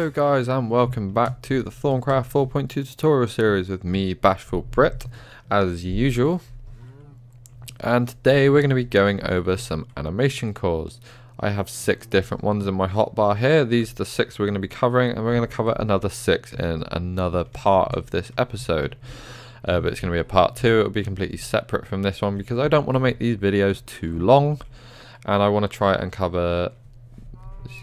Hello guys and welcome back to the Thaumcraft 4.2 tutorial series with me, Bashful Brit, as usual. And today we're going to be going over some animation cores. I have 6 different ones in my hotbar here. These are the 6 we're going to be covering, and we're going to cover another 6 in another part of this episode. But it's going to be a part 2. It'll be completely separate from this one because I don't want to make these videos too long, and I want to try and cover.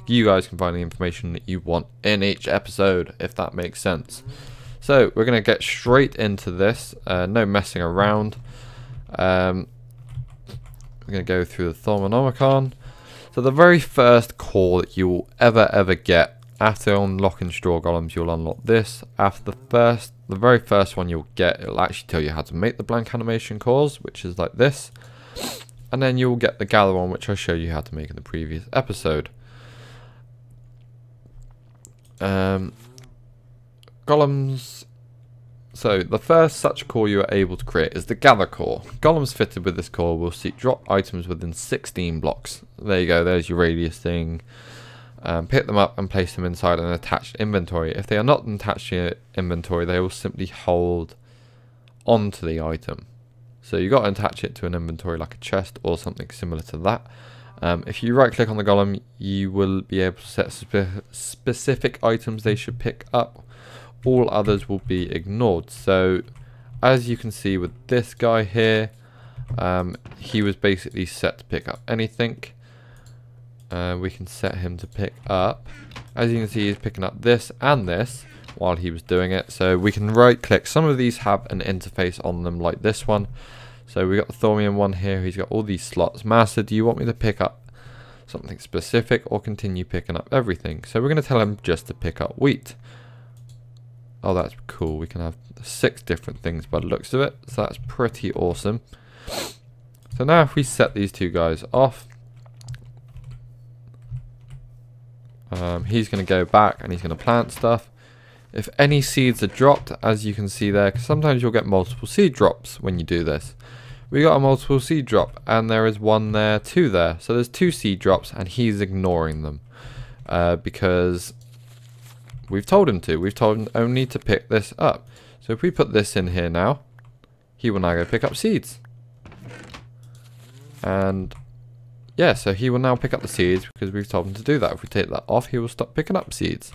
You guys can find the information that you want in each episode, if that makes sense. So we're going to get straight into this, no messing around. We're going to go through the Thaumcraft. So the very first core that you will ever get after unlocking straw golems, you'll unlock this. After the very first one you'll get, it'll actually tell you how to make the blank animation cores, which is like this. And then you'll get the gather one, which I showed you how to make in the previous episode. Golems. So the first such core you are able to create is the gather core. Golems fitted with this core will seek drop items within 16 blocks. There you go, there's your radius thing. Pick them up and place them inside an attached inventory. If they are not attached to your inventory, they will simply hold onto the item. So you got to attach it to an inventory like a chest or something similar to that. If you right click on the golem, you will be able to set specific items they should pick up. All others will be ignored. So as you can see with this guy here, he was basically set to pick up anything. We can set him to pick up, as you can see, he's picking up this and this while he was doing it. So we can right click. Some of these have an interface on them like this one. So we got the Thaumian one here, he's got all these slots. Master, do you want me to pick up something specific or continue picking up everything? So we're going to tell him just to pick up wheat. Oh, that's cool. We can have 6 different things by the looks of it. So that's pretty awesome. So now if we set these 2 guys off, he's going to go back and he's going to plant stuff. If any seeds are dropped, as you can see there, because sometimes you'll get multiple seed drops when you do this. We got a multiple seed drop, and there is 1 there, 2 there. So there's 2 seed drops, and he's ignoring them because we've told him to. We've told him only to pick this up. So if we put this in here now, he will now go pick up seeds. And yeah, so he will now pick up the seeds because we've told him to do that. If we take that off, he will stop picking up seeds.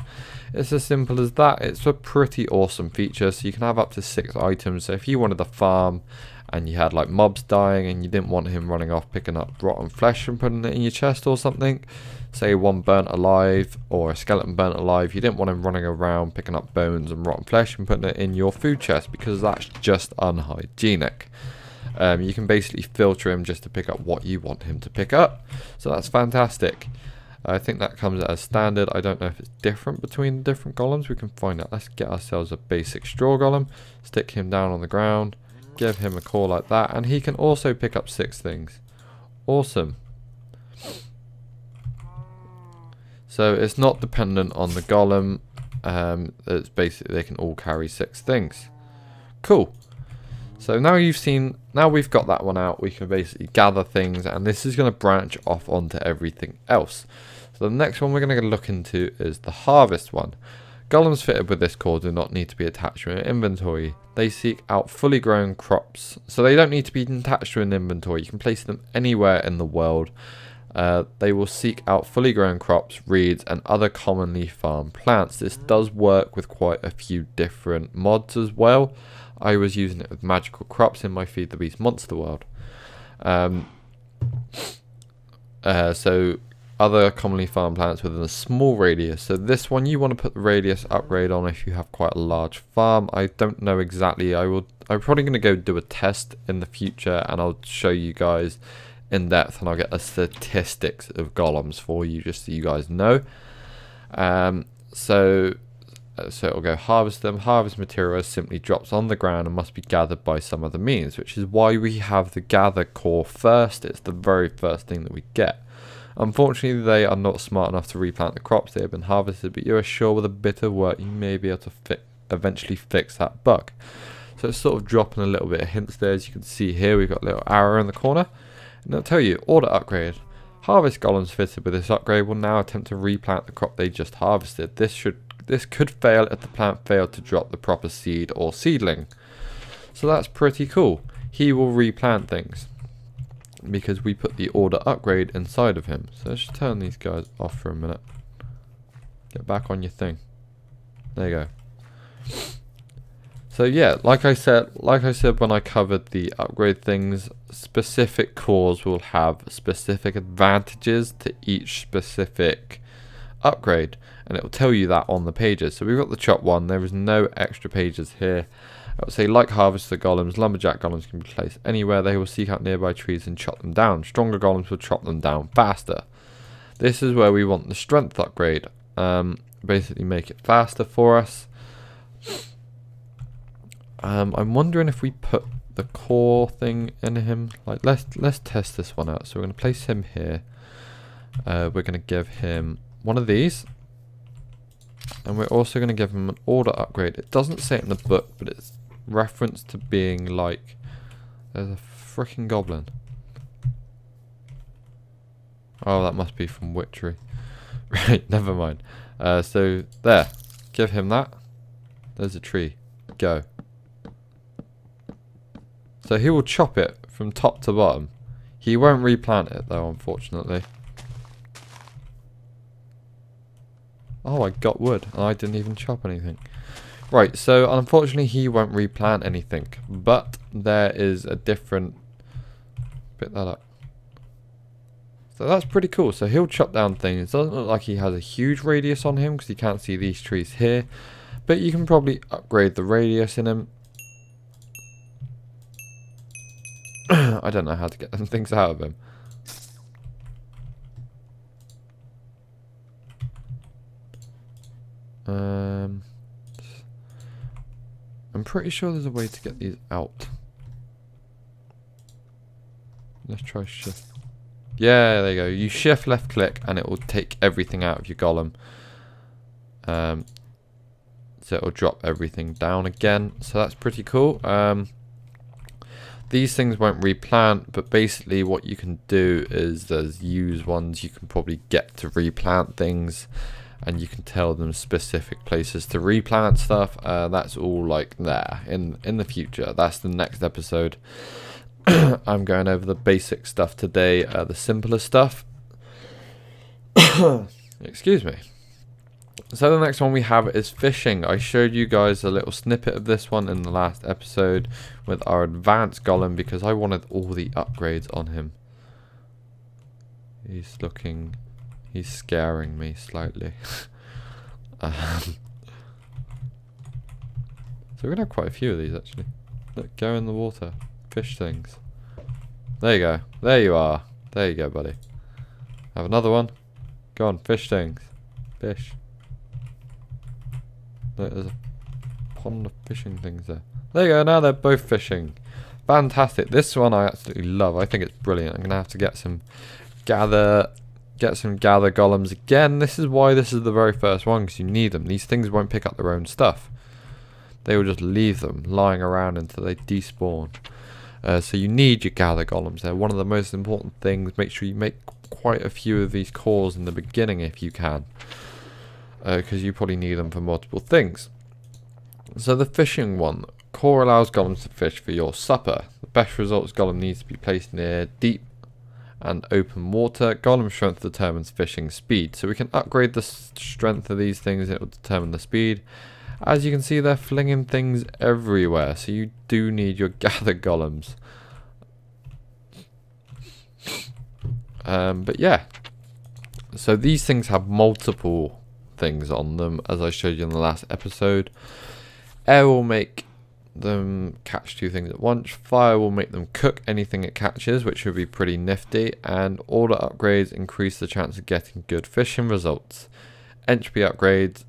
It's as simple as that. It's a pretty awesome feature. So you can have up to 6 items. So if you wanted to farm and you had like mobs dying and you didn't want him running off picking up rotten flesh and putting it in your chest or something, say one burnt alive or a skeleton burnt alive, you didn't want him running around picking up bones and rotten flesh and putting it in your food chest because that's just unhygienic. You can basically filter him just to pick up what you want him to pick up. So that's fantastic. I think that comes as standard. I don't know if it's different between the different golems. We can find out. Let's get ourselves a basic straw golem. Stick him down on the ground. Give him a core like that. And he can also pick up 6 things. Awesome. So it's not dependent on the golem. It's basically they can all carry 6 things. Cool. So now we've got that one out, we can basically gather things, and this is going to branch off onto everything else. So the next one we're going to look into is the harvest one. Golems fitted with this core do not need to be attached to an inventory. They seek out fully grown crops, so they don't need to be attached to an inventory. You can place them anywhere in the world. They will seek out fully grown crops, reeds, and other commonly farmed plants. This does work with quite a few different mods as well. I was using it with magical crops in my Feed the Beast monster world. So other commonly farmed plants within a small radius. So this one you want to put the radius upgrade on if you have quite a large farm. I don't know exactly. I'm probably going to go do a test in the future and I'll show you guys in depth, and I'll get the statistics of golems for you just so you guys know. So it'll go harvest them. Harvest material simply drops on the ground and must be gathered by some other means, which is why we have the gather core first. It's the very first thing that we get. Unfortunately, they are not smart enough to replant the crops they have been harvested, but you are sure with a bit of work you may be able to eventually fix that bug. So it's sort of dropping a little bit of hints there. As you can see here, we've got a little arrow in the corner, and it'll tell you order upgrade. Harvest golems fitted with this upgrade will now attempt to replant the crop they just harvested. This should This could fail if the plant failed to drop the proper seed or seedling. So that's pretty cool. He will replant things because we put the order upgrade inside of him. So let's just turn these guys off for a minute. Get back on your thing. There you go. So yeah, like I said when I covered the upgrade things, specific cores will have specific advantages to each specific upgrade, and it will tell you that on the pages. So we've got the chop one. There is no extra pages here. I would say, like harvester golems, lumberjack golems can be placed anywhere. They will seek out nearby trees and chop them down. Stronger golems will chop them down faster. This is where we want the strength upgrade. Basically make it faster for us. I'm wondering if we put the core thing in him. Like, let's test this one out. So we're going to place him here. We're going to give him one of these. And we're also going to give him an order upgrade. It doesn't say it in the book, but it's referenced to being like... There's a freaking goblin. Oh, that must be from Witchery. Right, never mind. So, there. Give him that. There's a tree. Go. So he will chop it from top to bottom. He won't replant it though, unfortunately. Oh, I got wood and I didn't even chop anything. Right, so unfortunately he won't replant anything. But there is a different... Pick that up. So that's pretty cool. So he'll chop down things. It doesn't look like he has a huge radius on him because you can't see these trees here. But you can probably upgrade the radius in him. I don't know how to get them things out of him. I'm pretty sure there's a way to get these out. Let's try shift. Yeah, there you go. You shift left click and it will take everything out of your golem. So it will drop everything down again. So that's pretty cool. These things won't replant, but basically what you can do is there's used ones you can probably get to replant things, and you can tell them specific places to replant stuff. That's all like there in the future. That's the next episode. I'm going over the basic stuff today, the simpler stuff. Excuse me. So the next one we have is fishing. I showed you guys a little snippet of this one in the last episode with our advanced golem because I wanted all the upgrades on him. He's scaring me slightly. So we're going to have quite a few of these actually. Look, go in the water. Fish things. There you go. There you are. There you go, buddy. Have another one. Go on, fish things. Fish. Look, there's a pond of fishing things there. There you go, now they're both fishing. Fantastic. This one I absolutely love. I think it's brilliant. I'm going to have to get some gather golems again. This is why this is the very first one, because you need them. These things won't pick up their own stuff. They will just leave them lying around until they despawn. So you need your gather golems. They're one of the most important things. Make sure you make quite a few of these cores in the beginning if you can. Because you probably need them for multiple things. So the fishing one. Core allows golems to fish for your supper. The best results golem needs to be placed near deep and open water. Golem strength determines fishing speed. So we can upgrade the strength of these things. It will determine the speed. As you can see, they're flinging things everywhere. So you do need your gather golems. But yeah. So these things have multiple things on them, as I showed you in the last episode. Air will make them catch two things at once. Fire will make them cook anything it catches, which would be pretty nifty. And order upgrades increase the chance of getting good fishing results. Entropy upgrades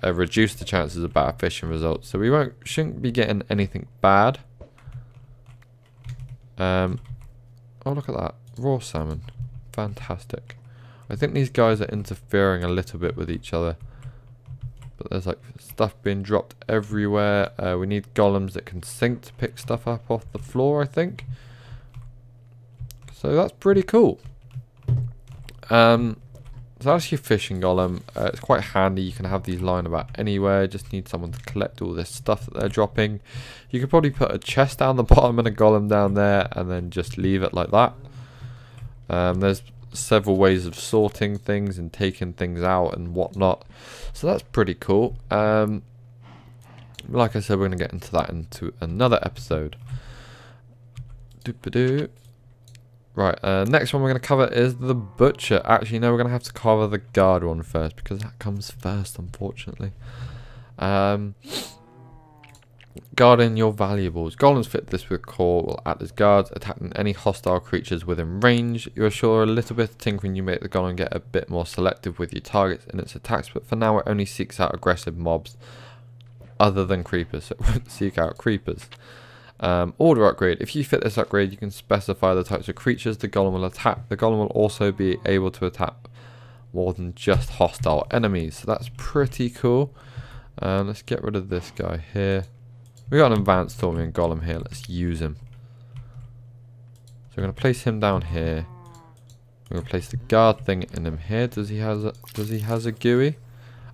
reduce the chances of bad fishing results. So we shouldn't be getting anything bad. Oh, look at that. Raw salmon. Fantastic. I think these guys are interfering a little bit with each other. But there's like stuff being dropped everywhere. We need golems that can sink to pick stuff up off the floor, I think. So that's pretty cool. So that's your fishing golem. It's quite handy. You can have these lying about anywhere. Just need someone to collect all this stuff that they're dropping. You could probably put a chest down the bottom and a golem down there, and then just leave it like that. There's several ways of sorting things and taking things out and whatnot. So that's pretty cool. Like I said, we're going to get into that into another episode. Doop-a-doo. Right, next one we're going to cover is the butcher. Actually, no, we're going to have to cover the guard one first, because that comes first, unfortunately. Guarding your valuables. Golems fit this with core, will act as guards, attacking any hostile creatures within range. You assure a little bit of tinkering, you make the golem get a bit more selective with your targets in its attacks, but for now it only seeks out aggressive mobs other than creepers, so it won't seek out creepers. Order upgrade. If you fit this upgrade, you can specify the types of creatures the golem will attack. The golem will also be able to attack more than just hostile enemies. So that's pretty cool. Let's get rid of this guy here. We got an advanced Thaumian golem here. Let's use him. So we're going to place him down here. We're going to place the guard thing in him here. Does he has a GUI?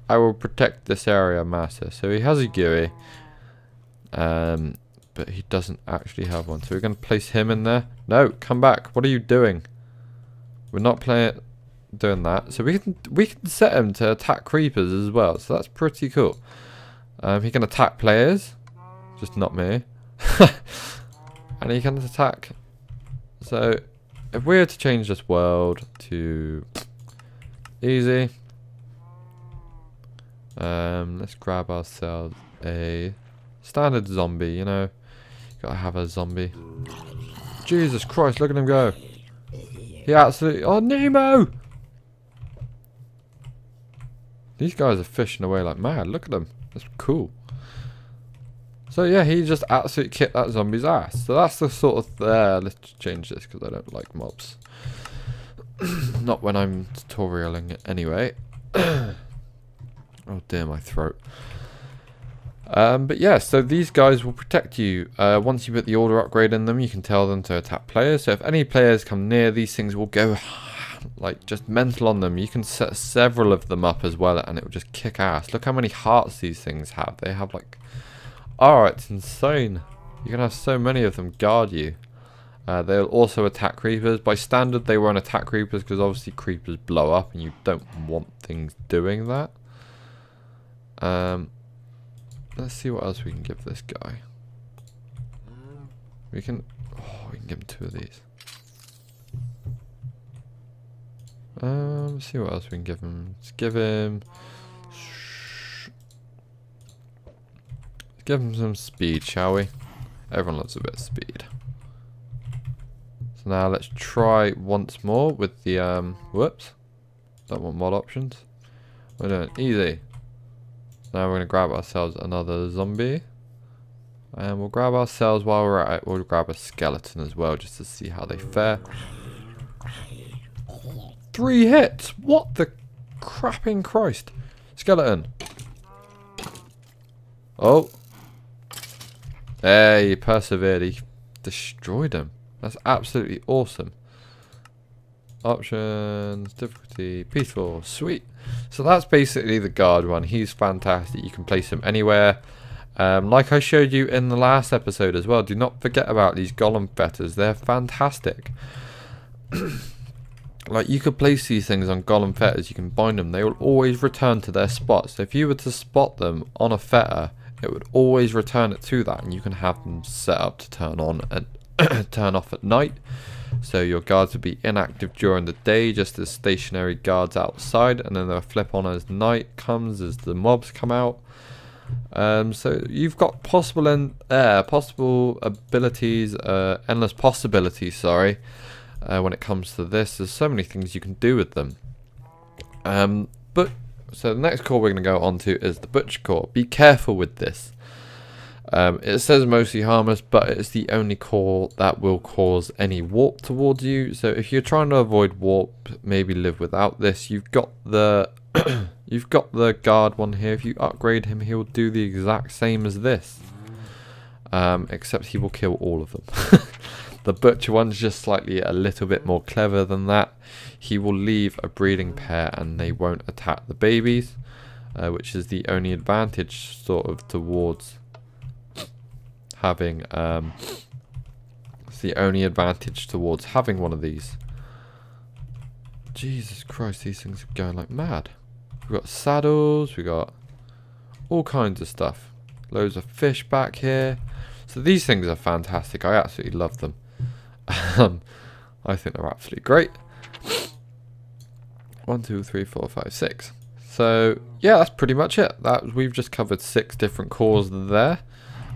I will protect this area, master. So he has a GUI. But he doesn't actually have one. So we're going to place him in there. No, come back. What are you doing? We're not doing that. So we can set him to attack creepers as well. So that's pretty cool. He can attack players, just not me. And he can attack. So if we were to change this world to easy, let's grab ourselves a standard zombie, you know. Gotta have a zombie. Jesus Christ, look at him go. He absolutely... Oh, Nemo! These guys are fishing away like mad. Look at them. That's cool. So yeah, he just absolutely kicked that zombie's ass. So that's the sort of... let's change this because I don't like mobs. Not when I'm tutorialing it anyway. Oh dear, my throat. But yeah, so these guys will protect you. Once you put the order upgrade in them, you can tell them to attack players. So if any players come near, these things will go like just mental on them. You can set several of them up as well, and it will just kick ass. Look how many hearts these things have. They have like... Oh, it's insane. You can have so many of them guard you. They'll also attack creepers. By standard, they won't attack creepers because obviously creepers blow up, and you don't want things doing that. Let's see what else we can give this guy. We can give him 2 of these. Let's see what else we can give him. Let's give him some speed, shall we? Everyone loves a bit of speed. So now let's try once more with the whoops. Don't want mod options. We're doing easy. Now we're going to grab ourselves another zombie. And we'll grab ourselves, while we're at it, we'll grab a skeleton as well, just to see how they fare. 3 hits! What the crapping Christ? Skeleton. Oh. There, he persevered. He destroyed him. That's absolutely awesome. Options, difficulty, peaceful, sweet. So that's basically the guard one. He's fantastic. You can place him anywhere. Like I showed you in the last episode as well, do not forget about these golem fetters. They're fantastic. Like, you could place these things on golem fetters, you can bind them. They will always return to their spot. So if you were to spot them on a fetter, it would always return it to that, and you can have them set up to turn on and turn off at night. So your guards will be inactive during the day, just as stationary guards outside, and then they'll flip on as night comes, as the mobs come out. So you've got possible abilities, endless possibilities, sorry, when it comes to this. There's so many things you can do with them. So the next core we're going to go on to is the Butch core. Be careful with this. It says mostly harmless, but it's the only core that will cause any warp towards you. So if you're trying to avoid warp, maybe live without this. You've got the you've got the guard one here. If you upgrade him, he'll do the exact same as this, except he will kill all of them. The butcher one's just slightly a little bit more clever than that. He will leave a breeding pair and they won't attack the babies, which is the only advantage sort of towards having it's the only advantage towards having one of these. Jesus Christ, these things are going like mad. We've got saddles, we got all kinds of stuff. Loads of fish back here. So these things are fantastic. I absolutely love them. I think they're absolutely great. 1, 2, 3, 4, 5, 6. So yeah, that's pretty much it. We've just covered 6 different cores there.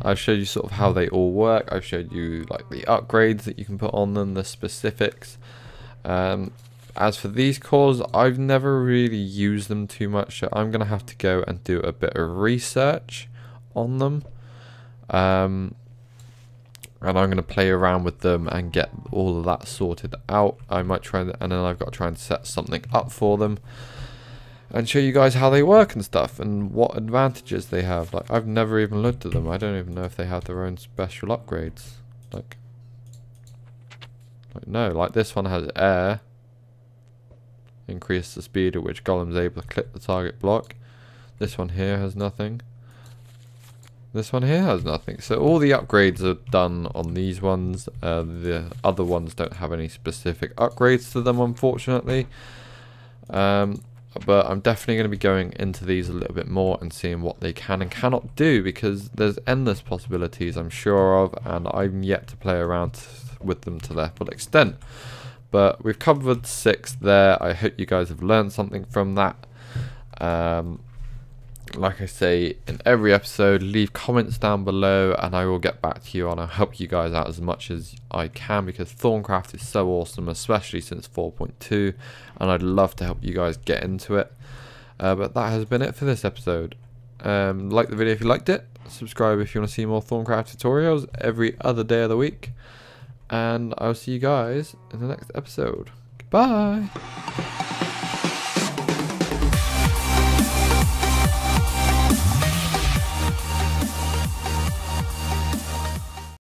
I've showed you sort of how they all work. I've showed you like the upgrades that you can put on them, the specifics. As for these cores, I've never really used them too much, so I'm going to have to go and do a bit of research on them. And I'm going to play around with them and get all of that sorted out. I might try, and then I've got to try and set something up for them and show you guys how they work and stuff and what advantages they have. Like, I've never even looked at them. I don't even know if they have their own special upgrades. Like no, like this one has air. Increase the speed at which Golem's able to clip the target block. This one here has nothing. This one here has nothing. So all the upgrades are done on these ones. The other ones don't have any specific upgrades to them, unfortunately. But I'm definitely going to be going into these a little bit more and seeing what they can and cannot do, because there's endless possibilities, I'm sure of, and I'm yet to play around with them to their full extent. But we've covered 6 there. I hope you guys have learned something from that. Like I say in every episode, leave comments down below and I will get back to you and I'll help you guys out as much as I can, because Thaumcraft is so awesome, especially since 4.2, and I'd love to help you guys get into it. But that has been it for this episode. Like the video if you liked it, subscribe if you want to see more Thaumcraft tutorials every other day of the week, and I'll see you guys in the next episode. Goodbye!